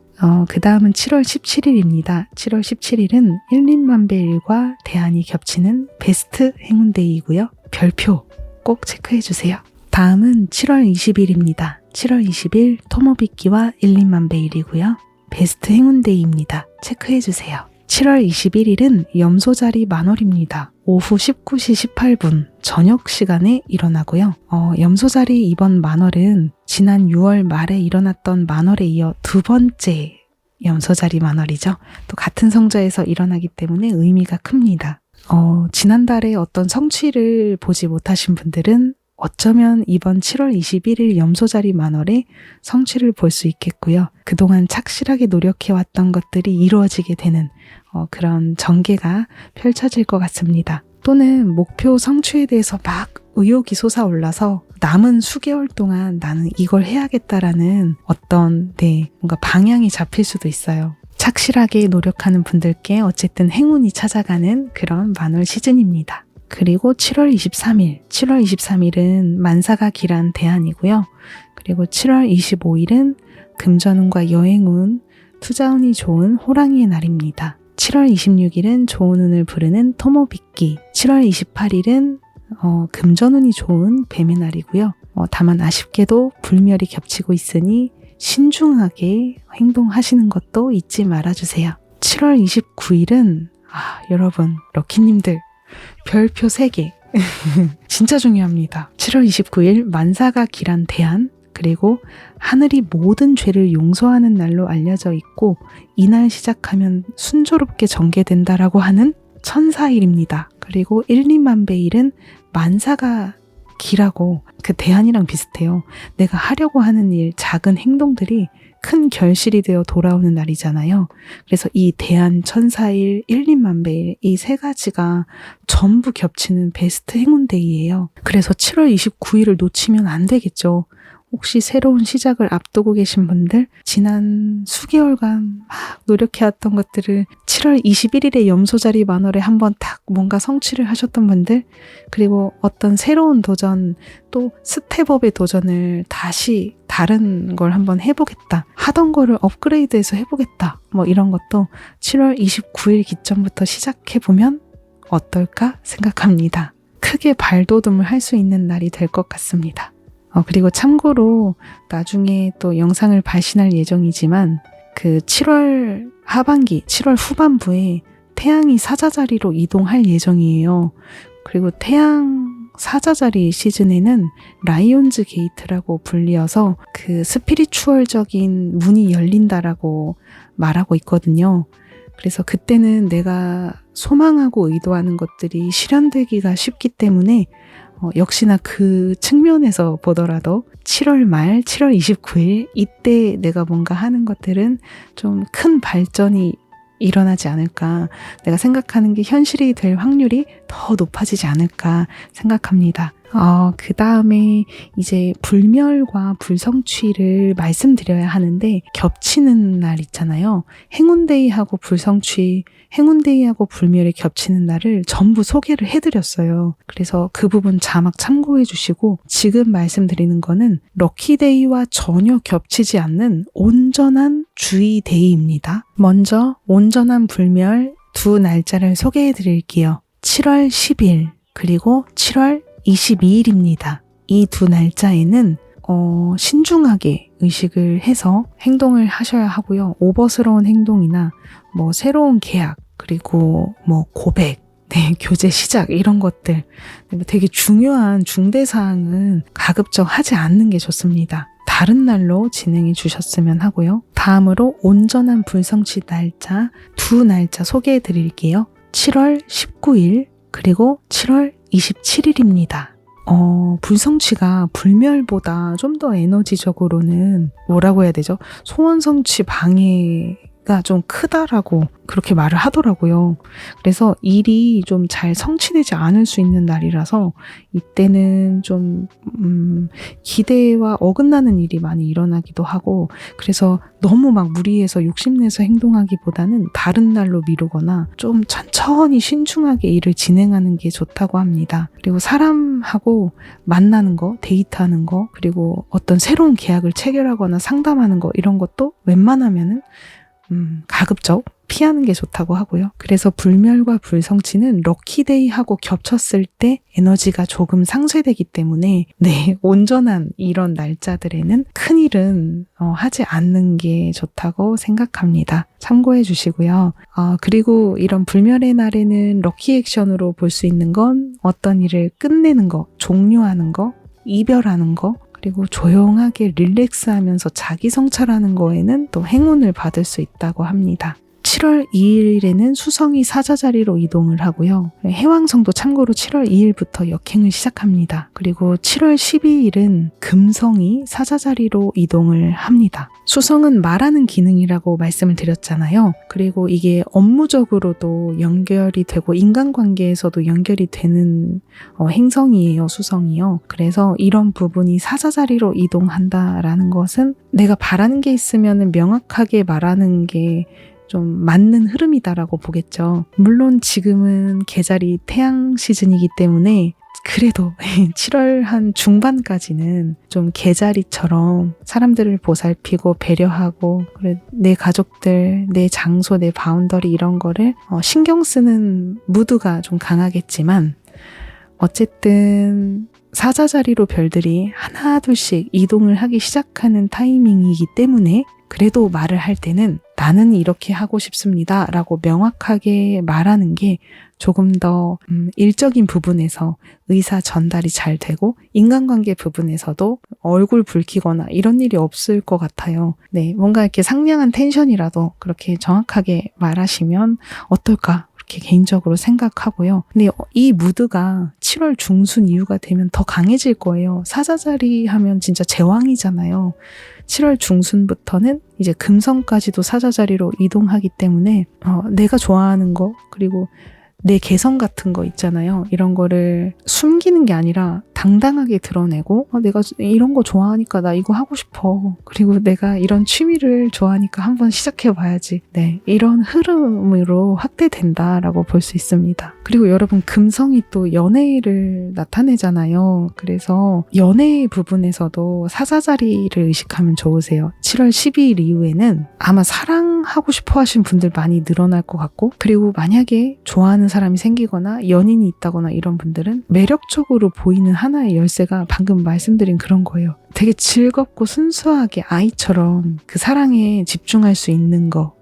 그 다음은 7월 17일입니다. 7월 17일은 1,2만배일과 대안이 겹치는 베스트 행운데이이고요. 별표 꼭 체크해주세요. 다음은 7월 20일입니다. 7월 20일 토모비끼와 1,2만배일이고요. 베스트 행운데이입니다. 체크해주세요. 7월 21일은 염소자리 만월입니다. 오후 19시 18분 저녁 시간에 일어나고요. 염소자리 이번 만월은 지난 6월 말에 일어났던 만월에 이어 두 번째 염소자리 만월이죠. 또 같은 성자에서 일어나기 때문에 의미가 큽니다. 지난달에 어떤 성취를 보지 못하신 분들은 어쩌면 이번 7월 21일 염소자리 만월에 성취를 볼 수 있겠고요. 그동안 착실하게 노력해왔던 것들이 이루어지게 되는 그런 전개가 펼쳐질 것 같습니다. 또는 목표 성취에 대해서 막 의욕이 솟아올라서 남은 수개월 동안 나는 이걸 해야겠다라는 어떤 뭔가 방향이 잡힐 수도 있어요. 착실하게 노력하는 분들께 어쨌든 행운이 찾아가는 그런 만월 시즌입니다. 그리고 7월 23일은 만사가 길한 대안이고요. 그리고 7월 25일은 금전운과 여행운, 투자운이 좋은 호랑이의 날입니다. 7월 26일은 좋은 운을 부르는 토모비끼, 7월 28일은 금전운이 좋은 뱀의 날이고요. 다만 아쉽게도 불멸이 겹치고 있으니 신중하게 행동하시는 것도 잊지 말아주세요. 7월 29일은 여러분 럭키님들 별표 3개 진짜 중요합니다. 7월 29일 만사가 길한 대안, 그리고 하늘이 모든 죄를 용서하는 날로 알려져 있고 이날 시작하면 순조롭게 전개된다라고 하는 천사일입니다. 그리고 1, 2만 배일은 만사가 기라고 그 대안이랑 비슷해요. 내가 하려고 하는 일, 작은 행동들이 큰 결실이 되어 돌아오는 날이잖아요. 그래서 이 대안, 천사일, 1, 2만 배일 이 세 가지가 전부 겹치는 베스트 행운데이예요. 그래서 7월 29일을 놓치면 안 되겠죠. 혹시 새로운 시작을 앞두고 계신 분들, 지난 수개월간 막 노력해왔던 것들을 7월 21일에 염소자리 만월에 한번 딱 뭔가 성취를 하셨던 분들, 그리고 어떤 새로운 도전, 또 스텝업의 도전을 다시 다른 걸 한번 해보겠다. 하던 거를 업그레이드해서 해보겠다. 뭐 이런 것도 7월 29일 기점부터 시작해보면 어떨까 생각합니다. 크게 발돋움을 할 수 있는 날이 될 것 같습니다. 그리고 참고로 나중에 또 영상을 발신할 예정이지만 그 7월 하반기, 7월 후반부에 태양이 사자자리로 이동할 예정이에요. 그리고 태양 사자자리 시즌에는 라이온즈 게이트라고 불리어서 그 스피리추얼적인 문이 열린다라고 말하고 있거든요. 그래서 그때는 내가 소망하고 의도하는 것들이 실현되기가 쉽기 때문에 역시나 그 측면에서 보더라도 7월 말, 7월 29일 이때 내가 뭔가 하는 것들은 좀 큰 발전이 일어나지 않을까. 내가 생각하는 게 현실이 될 확률이 더 높아지지 않을까 생각합니다. 그 다음에 이제 불멸과 불성취를 말씀드려야 하는데 겹치는 날 있잖아요. 행운데이하고 불성취, 행운데이하고 불멸이 겹치는 날을 전부 소개를 해드렸어요. 그래서 그 부분 자막 참고해 주시고 지금 말씀드리는 거는 럭키데이와 전혀 겹치지 않는 온전한 주의데이입니다. 먼저 온전한 불멸 두 날짜를 소개해 드릴게요. 7월 10일 그리고 7월 22일입니다. 이 두 날짜에는 신중하게 의식을 해서 행동을 하셔야 하고요. 오버스러운 행동이나 뭐 새로운 계약, 그리고 뭐 고백, 교제 시작 이런 것들 되게 중요한 중대사항은 가급적 하지 않는 게 좋습니다. 다른 날로 진행해 주셨으면 하고요. 다음으로 온전한 불성취 날짜 두 날짜 소개해 드릴게요. 7월 19일 그리고 7월 27일입니다. 불성취가 불멸보다 좀 더 에너지적으로는 뭐라고 해야 되죠? 소원 성취 방해가 좀 크다라고 그렇게 말을 하더라고요. 그래서 일이 좀 잘 성취되지 않을 수 있는 날이라서 이때는 좀 기대와 어긋나는 일이 많이 일어나기도 하고, 그래서 너무 막 무리해서 욕심내서 행동하기보다는 다른 날로 미루거나 좀 천천히 신중하게 일을 진행하는 게 좋다고 합니다. 그리고 사람하고 만나는 거, 데이트하는 거, 그리고 어떤 새로운 계약을 체결하거나 상담하는 거 이런 것도 웬만하면은 가급적 피하는 게 좋다고 하고요. 그래서 불멸과 불성취는 럭키데이하고 겹쳤을 때 에너지가 조금 상쇄되기 때문에 온전한 이런 날짜들에는 큰일은 하지 않는 게 좋다고 생각합니다. 참고해 주시고요. 그리고 이런 불멸의 날에는 럭키 액션으로 볼 수 있는 건 어떤 일을 끝내는 거, 종료하는 거, 이별하는 거, 그리고 조용하게 릴렉스하면서 자기 성찰하는 거에는 또 행운을 받을 수 있다고 합니다. 7월 2일에는 수성이 사자자리로 이동을 하고요. 해왕성도 참고로 7월 2일부터 역행을 시작합니다. 그리고 7월 12일은 금성이 사자자리로 이동을 합니다. 수성은 말하는 기능이라고 말씀을 드렸잖아요. 그리고 이게 업무적으로도 연결이 되고 인간관계에서도 연결이 되는 행성이에요, 수성이요. 그래서 이런 부분이 사자자리로 이동한다라는 것은 내가 바라는 게 있으면 명확하게 말하는 게 좀 맞는 흐름이다라고 보겠죠. 물론 지금은 계절이 태양 시즌이기 때문에 그래도 7월 한 중반까지는 좀 개자리처럼 사람들을 보살피고 배려하고 내 가족들, 내 장소, 내 바운더리 이런 거를 신경 쓰는 무드가 좀 강하겠지만 어쨌든 사자자리로 별들이 하나 둘씩 이동을 하기 시작하는 타이밍이기 때문에 그래도 말을 할 때는 나는 이렇게 하고 싶습니다 라고 명확하게 말하는 게 조금 더 일적인 부분에서 의사 전달이 잘 되고 인간관계 부분에서도 얼굴 붉히거나 이런 일이 없을 것 같아요. 네, 뭔가 이렇게 상냥한 텐션이라도 그렇게 정확하게 말하시면 어떨까? 그렇게 개인적으로 생각하고요. 근데 이 무드가 7월 중순 이후가 되면 더 강해질 거예요. 사자자리 하면 진짜 제왕이잖아요. 7월 중순부터는 이제 금성까지도 사자자리로 이동하기 때문에 내가 좋아하는 거 그리고 내 개성 같은 거 있잖아요. 이런 거를 숨기는 게 아니라 당당하게 드러내고 내가 이런 거 좋아하니까 나 이거 하고 싶어. 그리고 내가 이런 취미를 좋아하니까 한번 시작해봐야지. 네, 이런 흐름으로 확대된다라고 볼 수 있습니다. 그리고 여러분 금성이 또 연애를 나타내잖아요. 그래서 연애 부분에서도 사자자리를 의식하면 좋으세요. 7월 12일 이후에는 아마 사랑하고 싶어 하신 분들 많이 늘어날 것 같고 그리고 만약에 좋아하는 사람이 생기거나 연인이 있다거나 이런 분들은 매력적으로 보이는 하나의 열쇠가 방금 말씀드린 그런 거예요. 되게 즐겁고 순수하게 아이처럼 그 사랑에 집중할 수 있는 거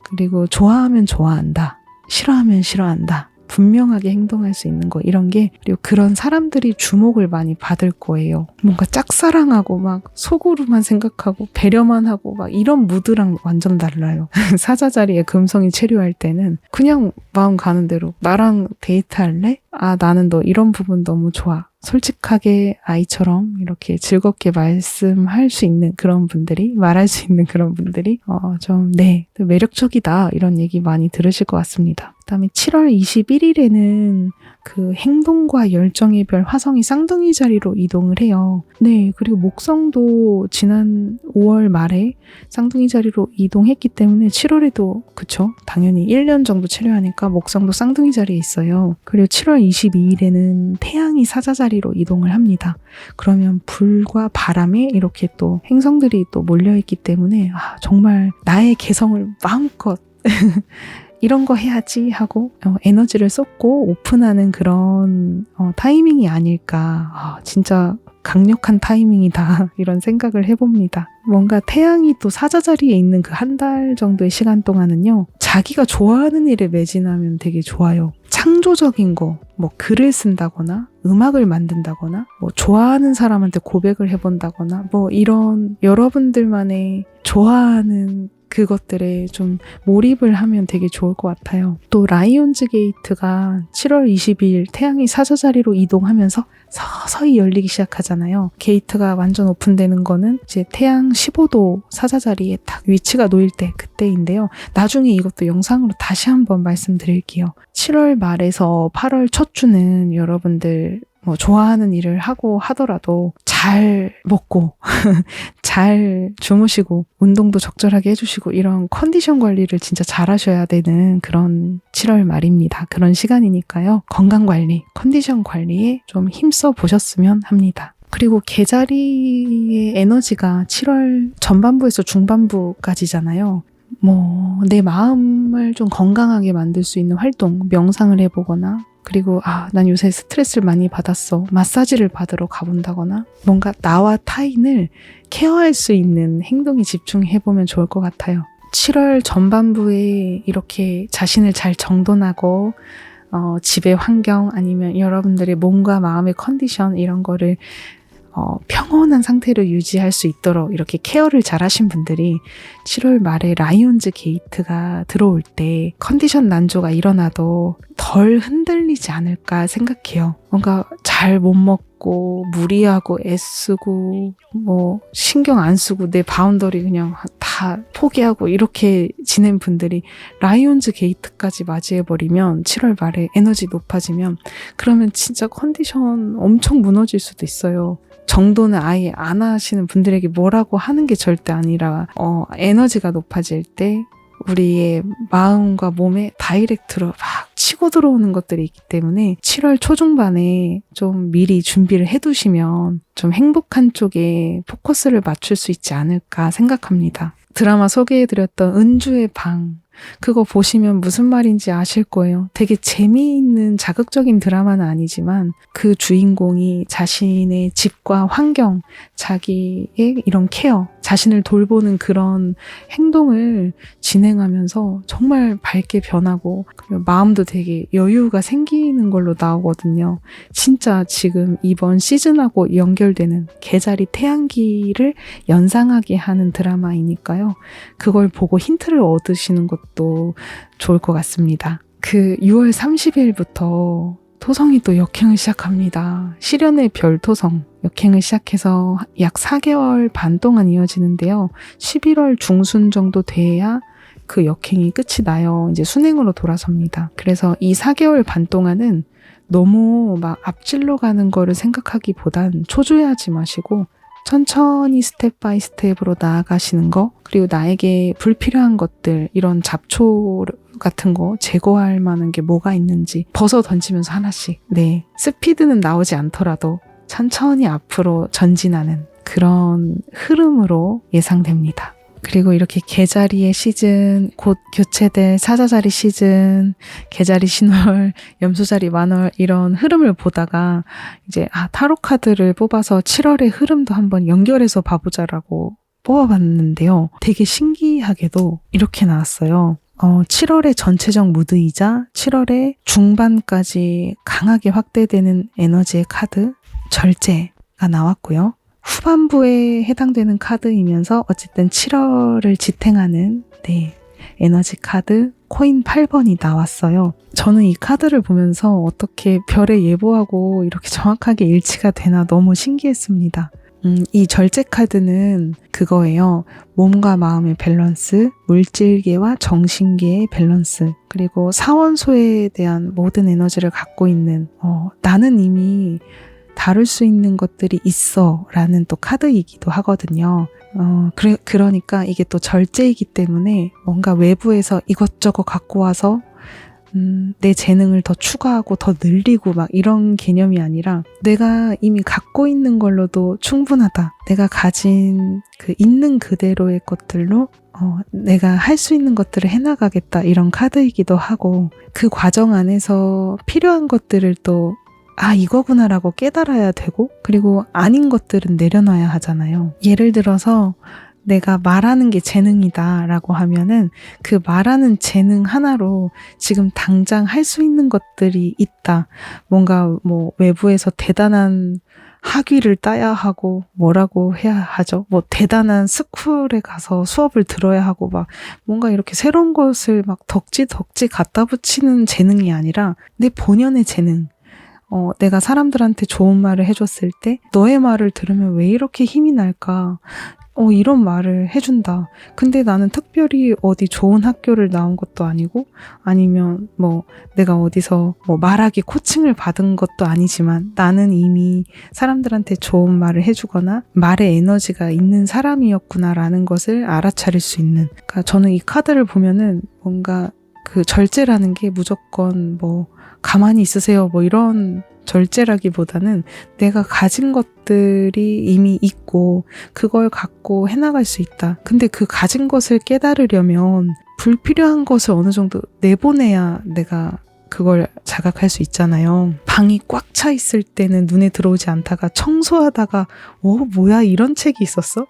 그리고 좋아하면 좋아한다 싫어하면 싫어한다 분명하게 행동할 수 있는 거 이런 게 그리고 그런 사람들이 주목을 많이 받을 거예요. 뭔가 짝사랑하고 막 속으로만 생각하고 배려만 하고 막 이런 무드랑 완전 달라요. 사자자리에 금성이 체류할 때는 그냥 마음 가는 대로 나랑 데이트할래? 아 나는 너 이런 부분 너무 좋아. 솔직하게 아이처럼 이렇게 즐겁게 말씀할 수 있는 그런 분들이 말할 수 있는 그런 분들이 좀 매력적이다 이런 얘기 많이 들으실 것 같습니다. 그다음에 7월 21일에는 그 행동과 열정의 별 화성이 쌍둥이 자리로 이동을 해요. 네, 그리고 목성도 지난 5월 말에 쌍둥이 자리로 이동했기 때문에 7월에도 그쵸? 당연히 1년 정도 체류하니까 목성도 쌍둥이 자리에 있어요. 그리고 7월 22일에는 태양이 사자 자리로 이동을 합니다. 그러면 불과 바람에 이렇게 또 행성들이 또 몰려있기 때문에 정말 나의 개성을 마음껏 이런 거 해야지 하고 에너지를 쏟고 오픈하는 그런 타이밍이 아닐까. 진짜 강력한 타이밍이다 이런 생각을 해봅니다. 뭔가 태양이 또 사자자리에 있는 그 한 달 정도의 시간 동안은요. 자기가 좋아하는 일에 매진하면 되게 좋아요. 창조적인 거, 뭐 글을 쓴다거나 음악을 만든다거나 뭐 좋아하는 사람한테 고백을 해본다거나 뭐 이런 여러분들만의 좋아하는 그것들에 좀 몰입을 하면 되게 좋을 것 같아요. 또 라이온즈 게이트가 7월 20일 태양이 사자자리로 이동하면서 서서히 열리기 시작하잖아요. 게이트가 완전 오픈되는 거는 이제 태양 15도 사자자리에 딱 위치가 놓일 때 그때인데요. 나중에 이것도 영상으로 다시 한번 말씀드릴게요. 7월 말에서 8월 첫 주는 여러분들 뭐 좋아하는 일을 하고 하더라도 잘 먹고 잘 주무시고 운동도 적절하게 해주시고 이런 컨디션 관리를 진짜 잘 하셔야 되는 그런 7월 말입니다. 그런 시간이니까요. 건강관리, 컨디션 관리에 좀 힘써 보셨으면 합니다. 그리고 개자리의 에너지가 7월 전반부에서 중반부까지잖아요. 뭐 내 마음을 좀 건강하게 만들 수 있는 활동, 명상을 해보거나 그리고 난 요새 스트레스를 많이 받았어. 마사지를 받으러 가본다거나 뭔가 나와 타인을 케어할 수 있는 행동에 집중해보면 좋을 것 같아요. 7월 전반부에 이렇게 자신을 잘 정돈하고 집의 환경 아니면 여러분들의 몸과 마음의 컨디션 이런 거를 평온한 상태로 유지할 수 있도록 이렇게 케어를 잘 하신 분들이 7월 말에 라이온즈 게이트가 들어올 때 컨디션 난조가 일어나도 덜 흔들리지 않을까 생각해요. 뭔가 잘 못 먹고 무리하고 애쓰고 뭐 신경 안 쓰고 내 바운더리 그냥 다 포기하고 이렇게 지낸 분들이 라이온즈 게이트까지 맞이해버리면 7월 말에 에너지 높아지면 그러면 진짜 컨디션 엄청 무너질 수도 있어요. 정도는 아예 안 하시는 분들에게 뭐라고 하는 게 절대 아니라 에너지가 높아질 때 우리의 마음과 몸에 다이렉트로 막 치고 들어오는 것들이 있기 때문에 7월 초중반에 좀 미리 준비를 해두시면 좀 행복한 쪽에 포커스를 맞출 수 있지 않을까 생각합니다. 드라마 소개해드렸던 은주의 방 그거 보시면 무슨 말인지 아실 거예요. 되게 재미있는 자극적인 드라마는 아니지만 그 주인공이 자신의 집과 환경, 자기의 이런 케어, 자신을 돌보는 그런 행동을 진행하면서 정말 밝게 변하고 그리고 마음도 되게 여유가 생기는 걸로 나오거든요. 진짜 지금 이번 시즌하고 연결되는 개자리 태양기를 연상하게 하는 드라마이니까요. 그걸 보고 힌트를 얻으시는 것도 좋을 것 같습니다. 그 6월 30일부터 토성이 또 역행을 시작합니다. 시련의 별 토성 역행을 시작해서 약 4개월 반 동안 이어지는데요. 11월 중순 정도 돼야 그 역행이 끝이 나요. 이제 순행으로 돌아섭니다. 그래서 이 4개월 반 동안은 너무 막 앞질러 가는 거를 생각하기보단 초조해하지 마시고 천천히 스텝 바이 스텝으로 나아가시는 거, 그리고 나에게 불필요한 것들, 이런 잡초 같은 거 제거할 만한 게 뭐가 있는지 벗어 던지면서 하나씩, 네, 스피드는 나오지 않더라도 천천히 앞으로 전진하는 그런 흐름으로 예상됩니다. 그리고 이렇게 개자리의 시즌, 곧 교체될 사자자리 시즌, 개자리 신월, 염소자리 만월 이런 흐름을 보다가 이제 타로 카드를 뽑아서 7월의 흐름도 한번 연결해서 봐보자라고 뽑아봤는데요. 되게 신기하게도 이렇게 나왔어요. 7월의 전체적 무드이자 7월의 중반까지 강하게 확대되는 에너지의 카드, 절제가 나왔고요. 후반부에 해당되는 카드이면서 어쨌든 7월을 지탱하는 에너지 카드 코인 8번이 나왔어요. 저는 이 카드를 보면서 어떻게 별의 예보하고 이렇게 정확하게 일치가 되나 너무 신기했습니다. 이 절제 카드는 그거예요. 몸과 마음의 밸런스, 물질계와 정신계의 밸런스, 그리고 사원소에 대한 모든 에너지를 갖고 있는 나는 이미 다룰 수 있는 것들이 있어 라는 또 카드이기도 하거든요. 그러니까 이게 또 절제이기 때문에 뭔가 외부에서 이것저것 갖고 와서 내 재능을 더 추가하고 더 늘리고 막 이런 개념이 아니라 내가 이미 갖고 있는 걸로도 충분하다. 내가 가진 그 있는 그대로의 것들로 내가 할 수 있는 것들을 해나가겠다. 이런 카드이기도 하고 그 과정 안에서 필요한 것들을 또 이거구나라고 깨달아야 되고 그리고 아닌 것들은 내려놔야 하잖아요. 예를 들어서 내가 말하는 게 재능이다 라고 하면은 그 말하는 재능 하나로 지금 당장 할 수 있는 것들이 있다. 뭔가 뭐 외부에서 대단한 학위를 따야 하고 뭐라고 해야 하죠? 뭐 대단한 스쿨에 가서 수업을 들어야 하고 막 뭔가 이렇게 새로운 것을 막 덕지 갖다 붙이는 재능이 아니라 내 본연의 재능. 내가 사람들한테 좋은 말을 해줬을 때 너의 말을 들으면 왜 이렇게 힘이 날까? 이런 말을 해준다. 근데 나는 특별히 어디 좋은 학교를 나온 것도 아니고 아니면 뭐 내가 어디서 뭐 말하기 코칭을 받은 것도 아니지만 나는 이미 사람들한테 좋은 말을 해주거나 말의 에너지가 있는 사람이었구나라는 것을 알아차릴 수 있는. 그러니까 저는 이 카드를 보면은 뭔가 그 절제라는 게 무조건 뭐 가만히 있으세요 뭐 이런 절제라기보다는 내가 가진 것들이 이미 있고 그걸 갖고 해나갈 수 있다. 근데 그 가진 것을 깨달으려면 불필요한 것을 어느 정도 내보내야 내가 그걸 자각할 수 있잖아요. 방이 꽉 차 있을 때는 눈에 들어오지 않다가 청소하다가 뭐야 이런 책이 있었어?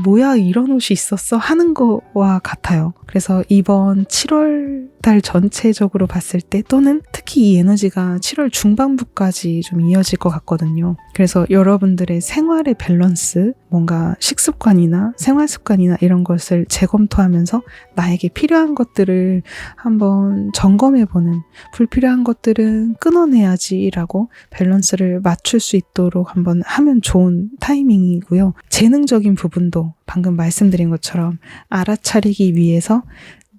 뭐야 이런 옷이 있었어? 하는 거와 같아요. 그래서 이번 7월 달 전체적으로 봤을 때 또는 특히 이 에너지가 7월 중반부까지 좀 이어질 것 같거든요. 그래서 여러분들의 생활의 밸런스, 뭔가 식습관이나 생활습관이나 이런 것을 재검토하면서 나에게 필요한 것들을 한번 점검해보는, 불필요한 것들은 끊어내야지라고 밸런스를 맞출 수 있도록 한번 하면 좋은 타이밍이고요. 재능적인 부분도 방금 말씀드린 것처럼 알아차리기 위해서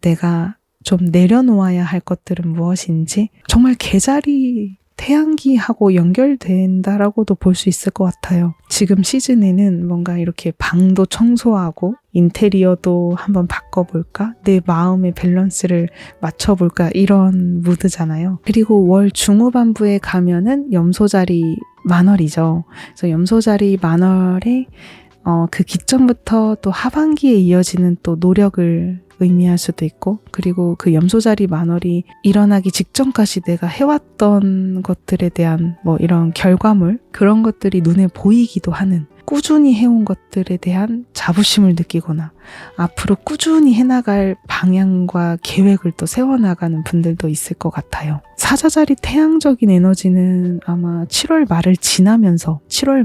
내가 좀 내려놓아야 할 것들은 무엇인지 정말 개자리 태양기하고 연결된다라고도 볼 수 있을 것 같아요. 지금 시즌에는 뭔가 이렇게 방도 청소하고 인테리어도 한번 바꿔볼까? 내 마음의 밸런스를 맞춰볼까? 이런 무드잖아요. 그리고 월 중후반부에 가면은 염소자리 만월이죠. 그래서 염소자리 만월에 그 기점부터 또 하반기에 이어지는 또 노력을 의미할 수도 있고, 그리고 그 염소자리 만월이 일어나기 직전까지 내가 해왔던 것들에 대한 뭐 이런 결과물, 그런 것들이 눈에 보이기도 하는 꾸준히 해온 것들에 대한 자부심을 느끼거나 앞으로 꾸준히 해나갈 방향과 계획을 또 세워나가는 분들도 있을 것 같아요. 사자자리 태양적인 에너지는 아마 7월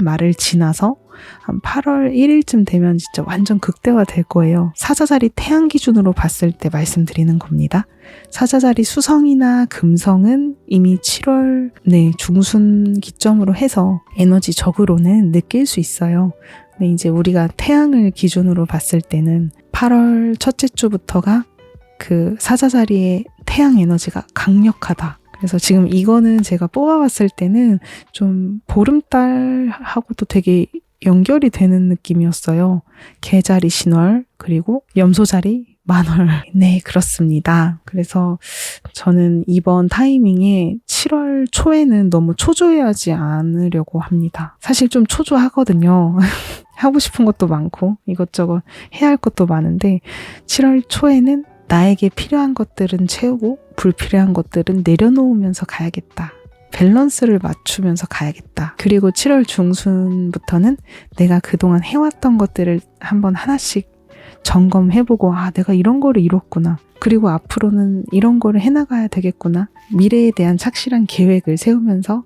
말을 지나서 한 8월 1일쯤 되면 진짜 완전 극대화될 거예요. 사자자리 태양 기준으로 봤을 때 말씀드리는 겁니다. 사자자리 수성이나 금성은 이미 7월 중순 기점으로 해서 에너지적으로는 느낄 수 있어요. 근데 이제 우리가 태양을 기준으로 봤을 때는 8월 첫째 주부터가 그 사자자리의 태양 에너지가 강력하다. 그래서 지금 이거는 제가 뽑아봤을 때는 좀 보름달하고도 되게 연결이 되는 느낌이었어요. 개자리 신월, 그리고 염소자리 만월. 네, 그렇습니다. 그래서 저는 이번 타이밍에 7월 초에는 너무 초조해하지 않으려고 합니다. 사실 좀 초조하거든요. 하고 싶은 것도 많고 이것저것 해야 할 것도 많은데 7월 초에는 나에게 필요한 것들은 채우고 불필요한 것들은 내려놓으면서 가야겠다. 밸런스를 맞추면서 가야겠다. 그리고 7월 중순부터는 내가 그동안 해왔던 것들을 한번 하나씩 점검해보고 내가 이런 거를 이뤘구나. 그리고 앞으로는 이런 거를 해나가야 되겠구나. 미래에 대한 착실한 계획을 세우면서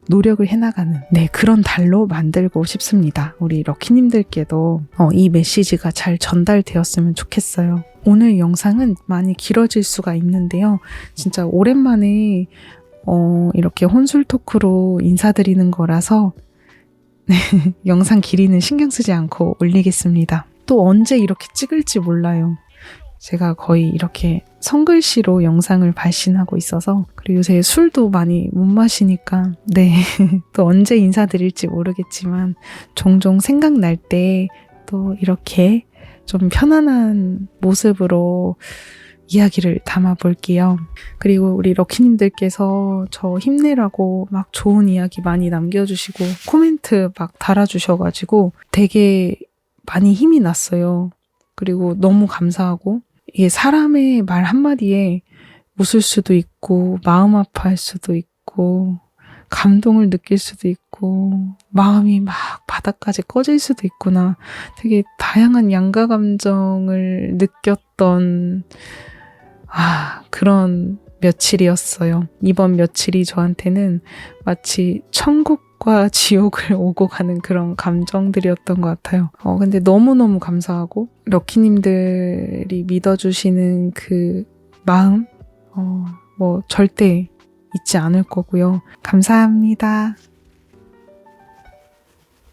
노력을 해나가는 그런 달로 만들고 싶습니다. 우리 럭키님들께도 이 메시지가 잘 전달되었으면 좋겠어요. 오늘 영상은 많이 길어질 수가 있는데요. 진짜 오랜만에 이렇게 혼술 토크로 인사드리는 거라서 영상 길이는 신경 쓰지 않고 올리겠습니다. 또 언제 이렇게 찍을지 몰라요. 제가 거의 이렇게 손글씨로 영상을 발신하고 있어서 그리고 요새 술도 많이 못 마시니까 또 언제 인사드릴지 모르겠지만 종종 생각날 때 또 이렇게 좀 편안한 모습으로 이야기를 담아볼게요. 그리고 우리 럭키님들께서 저 힘내라고 막 좋은 이야기 많이 남겨주시고 코멘트 막 달아주셔가지고 되게 많이 힘이 났어요. 그리고 너무 감사하고 이게 사람의 말 한마디에 웃을 수도 있고 마음 아파할 수도 있고 감동을 느낄 수도 있고 마음이 막 바닥까지 꺼질 수도 있구나. 되게 다양한 양가 감정을 느꼈던 그런 며칠이었어요. 이번 며칠이 저한테는 마치 천국과 지옥을 오고 가는 그런 감정들이었던 것 같아요. 근데 너무너무 감사하고 럭키님들이 믿어주시는 그 마음 절대 잊지 않을 거고요. 감사합니다.